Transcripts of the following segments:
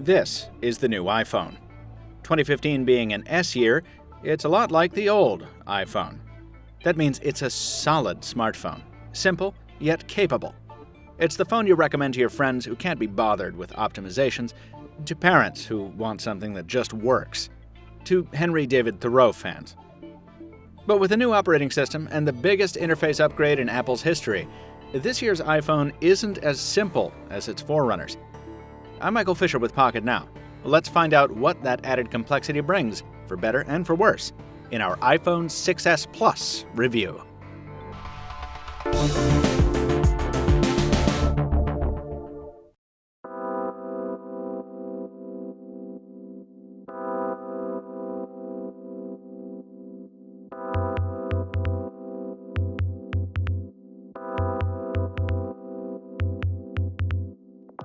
This is the new iPhone. 2015 being an S year, it's a lot like the old iPhone. That means it's a solid smartphone, simple yet capable. It's the phone you recommend to your friends who can't be bothered with optimizations, to parents who want something that just works, to Henry David Thoreau fans. But with a new operating system and the biggest interface upgrade in Apple's history, this year's iPhone isn't as simple as its forerunners. I'm Michael Fisher with Pocket Now. Let's find out what that added complexity brings, for better and for worse, in our iPhone 6s Plus review.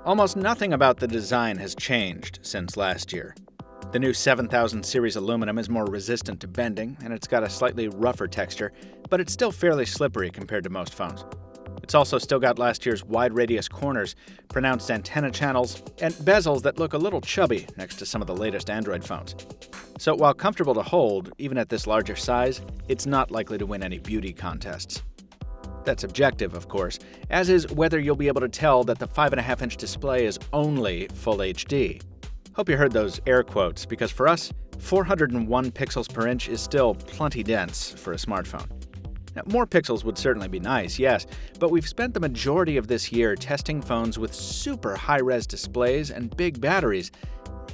Almost nothing about the design has changed since last year. The new 7000 series aluminum is more resistant to bending, and it's got a slightly rougher texture, but it's still fairly slippery compared to most phones. It's also still got last year's wide radius corners, pronounced antenna channels, and bezels that look a little chubby next to some of the latest Android phones. So while comfortable to hold, even at this larger size, it's not likely to win any beauty contests. That's subjective, of course, as is whether you'll be able to tell that the 5.5-inch display is only Full HD. Hope you heard those air quotes, because for us, 401 pixels per inch is still plenty dense for a smartphone. Now, more pixels would certainly be nice, yes, but we've spent the majority of this year testing phones with super high-res displays and big batteries,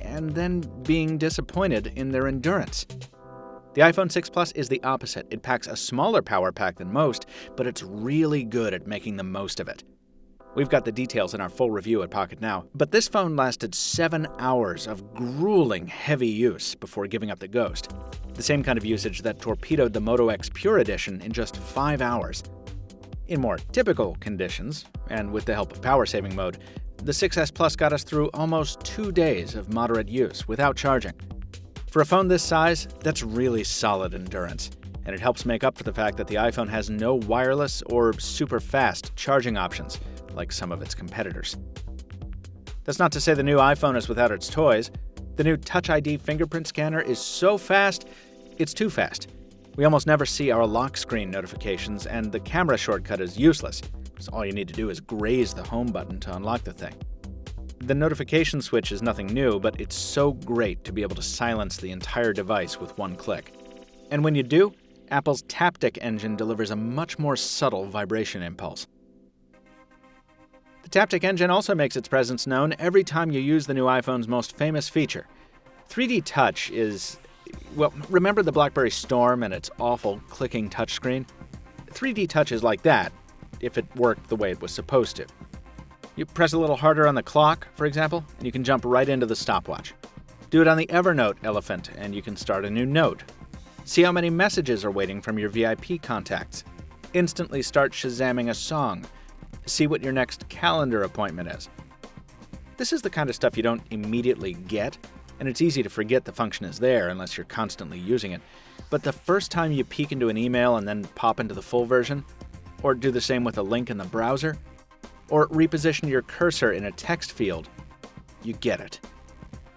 and then being disappointed in their endurance. The iPhone 6 Plus is the opposite. It packs a smaller power pack than most, but it's really good at making the most of it. We've got the details in our full review at Pocket Now, but this phone lasted 7 hours of grueling heavy use before giving up the ghost. The same kind of usage that torpedoed the Moto X Pure Edition in just 5 hours. In more typical conditions, and with the help of power saving mode, the 6s Plus got us through almost 2 days of moderate use without charging. For a phone this size, that's really solid endurance, and it helps make up for the fact that the iPhone has no wireless or super fast charging options, like some of its competitors. That's not to say the new iPhone is without its toys. The new Touch ID fingerprint scanner is so fast, it's too fast. We almost never see our lock screen notifications, and the camera shortcut is useless, because all you need to do is graze the home button to unlock the thing. The notification switch is nothing new, but it's so great to be able to silence the entire device with one click. And when you do, Apple's Taptic engine delivers a much more subtle vibration impulse. The Taptic engine also makes its presence known every time you use the new iPhone's most famous feature. 3D Touch is, well, remember the BlackBerry Storm and its awful clicking touchscreen? 3D Touch is like that, if it worked the way it was supposed to. You press a little harder on the clock, for example, and you can jump right into the stopwatch. Do it on the Evernote elephant, and you can start a new note. See how many messages are waiting from your VIP contacts. Instantly start Shazamming a song. See what your next calendar appointment is. This is the kind of stuff you don't immediately get, and it's easy to forget the function is there unless you're constantly using it. But the first time you peek into an email and then pop into the full version, or do the same with a link in the browser, or reposition your cursor in a text field, you get it.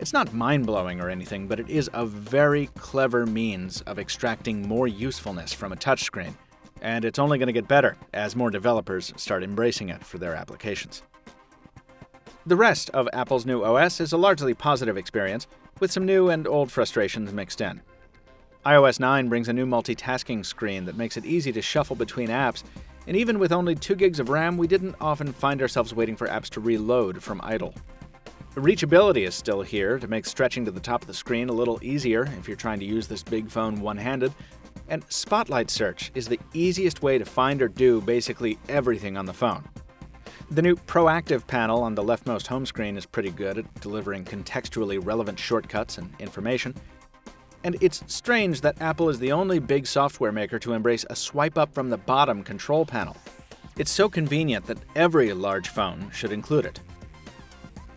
It's not mind-blowing or anything, but it is a very clever means of extracting more usefulness from a touchscreen, and it's only going to get better as more developers start embracing it for their applications. The rest of Apple's new OS is a largely positive experience, with some new and old frustrations mixed in. iOS 9 brings a new multitasking screen that makes it easy to shuffle between apps, and even with only 2 gigs of RAM, we didn't often find ourselves waiting for apps to reload from idle. Reachability is still here to make stretching to the top of the screen a little easier if you're trying to use this big phone one-handed, and Spotlight Search is the easiest way to find or do basically everything on the phone. The new Proactive panel on the leftmost home screen is pretty good at delivering contextually relevant shortcuts and information. And it's strange that Apple is the only big software maker to embrace a swipe up from the bottom control panel. It's so convenient that every large phone should include it.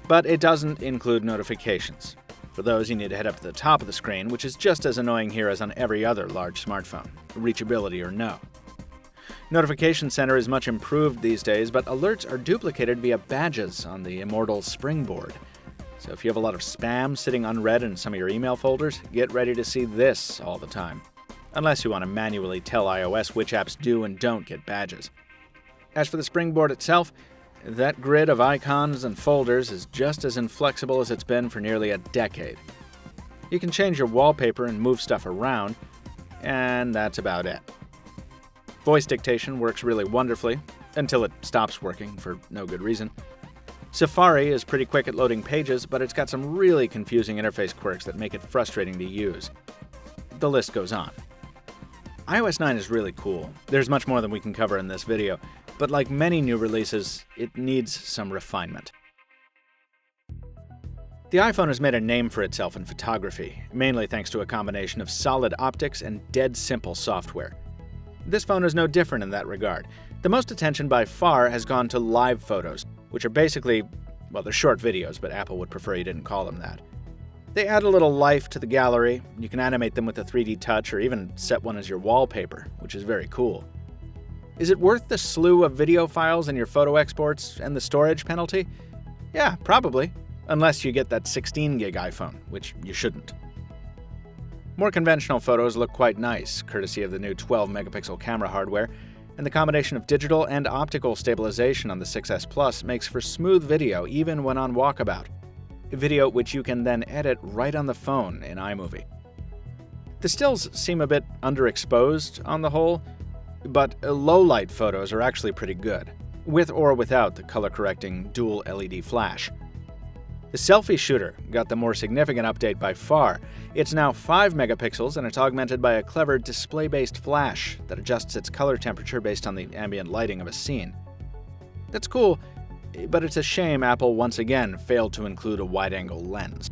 But it doesn't include notifications. For those, you need to head up to the top of the screen, which is just as annoying here as on every other large smartphone, reachability or no. Notification Center is much improved these days, but alerts are duplicated via badges on the immortal Springboard. So if you have a lot of spam sitting unread in some of your email folders, get ready to see this all the time. Unless you want to manually tell iOS which apps do and don't get badges. As for the Springboard itself, that grid of icons and folders is just as inflexible as it's been for nearly a decade. You can change your wallpaper and move stuff around, and that's about it. Voice dictation works really wonderfully, until it stops working for no good reason. Safari is pretty quick at loading pages, but it's got some really confusing interface quirks that make it frustrating to use. The list goes on. iOS 9 is really cool. There's much more than we can cover in this video, but like many new releases, it needs some refinement. The iPhone has made a name for itself in photography, mainly thanks to a combination of solid optics and dead simple software. This phone is no different in that regard. The most attention by far has gone to live photos, which are basically, well, they're short videos, but Apple would prefer you didn't call them that. They add a little life to the gallery. You can animate them with a 3D touch or even set one as your wallpaper, which is very cool. Is it worth the slew of video files in your photo exports and the storage penalty? Yeah, probably, unless you get that 16 gig iPhone, which you shouldn't. More conventional photos look quite nice, courtesy of the new 12 megapixel camera hardware, and the combination of digital and optical stabilization on the 6S Plus makes for smooth video even when on walkabout. Video which you can then edit right on the phone in iMovie. The stills seem a bit underexposed on the whole, but low-light photos are actually pretty good, with or without the color-correcting dual LED flash. The selfie shooter got the more significant update by far. It's now 5 megapixels and it's augmented by a clever display-based flash that adjusts its color temperature based on the ambient lighting of a scene. That's cool, but it's a shame Apple once again failed to include a wide-angle lens.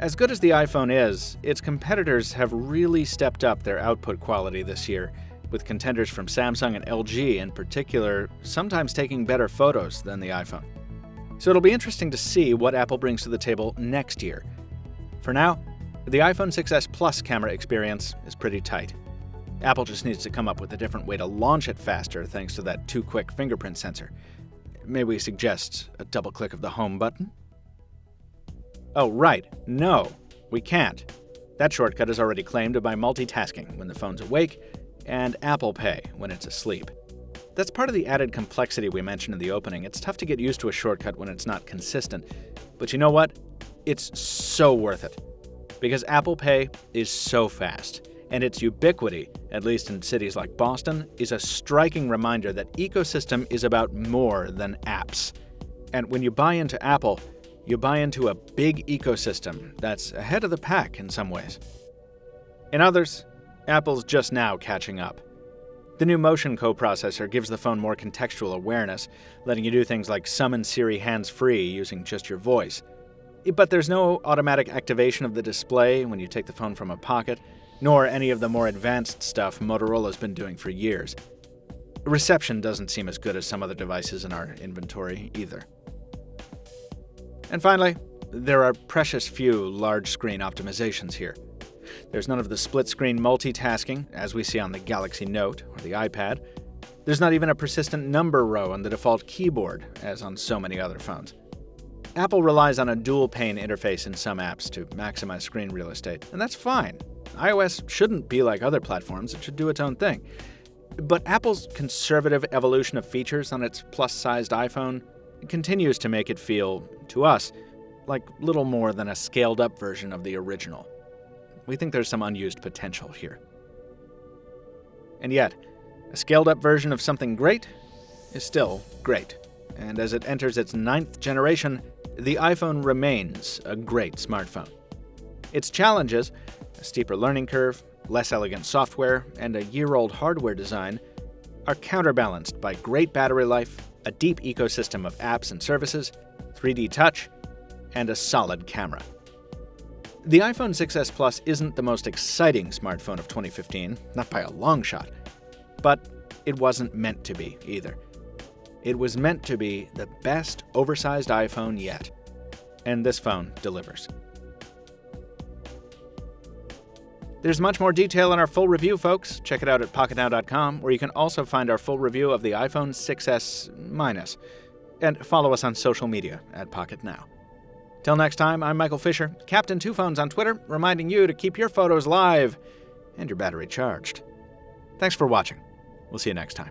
As good as the iPhone is, its competitors have really stepped up their output quality this year, with contenders from Samsung and LG in particular sometimes taking better photos than the iPhone. So it'll be interesting to see what Apple brings to the table next year. For now, the iPhone 6S Plus camera experience is pretty tight. Apple just needs to come up with a different way to launch it faster thanks to that too-quick fingerprint sensor. May we suggest a double click of the home button? Oh, right. No, we can't. That shortcut is already claimed by multitasking when the phone's awake and Apple Pay when it's asleep. That's part of the added complexity we mentioned in the opening. It's tough to get used to a shortcut when it's not consistent. But you know what? It's so worth it. Because Apple Pay is so fast. And its ubiquity, at least in cities like Boston, is a striking reminder that ecosystem is about more than apps. And when you buy into Apple, you buy into a big ecosystem that's ahead of the pack in some ways. In others, Apple's just now catching up. The new Motion coprocessor gives the phone more contextual awareness, letting you do things like summon Siri hands-free using just your voice. But there's no automatic activation of the display when you take the phone from a pocket, nor any of the more advanced stuff Motorola's been doing for years. Reception doesn't seem as good as some other devices in our inventory either. And finally, there are precious few large-screen optimizations here. There's none of the split-screen multitasking, as we see on the Galaxy Note or the iPad. There's not even a persistent number row on the default keyboard, as on so many other phones. Apple relies on a dual-pane interface in some apps to maximize screen real estate, and that's fine. iOS shouldn't be like other platforms, it should do its own thing. But Apple's conservative evolution of features on its plus-sized iPhone continues to make it feel, to us, like little more than a scaled-up version of the original. We think there's some unused potential here. And yet, a scaled-up version of something great is still great. And as it enters its 9th generation, the iPhone remains a great smartphone. Its challenges, a steeper learning curve, less elegant software, and a year-old hardware design, are counterbalanced by great battery life, a deep ecosystem of apps and services, 3D touch, and a solid camera. The iPhone 6S Plus isn't the most exciting smartphone of 2015, not by a long shot, but it wasn't meant to be either. It was meant to be the best oversized iPhone yet, and this phone delivers. There's much more detail in our full review, folks. Check it out at pocketnow.com, where you can also find our full review of the iPhone 6S Minus. And follow us on social media at Pocket Now. Till next time, I'm Michael Fisher, Captain Two Phones on Twitter, reminding you to keep your photos live and your battery charged. Thanks for watching. We'll see you next time.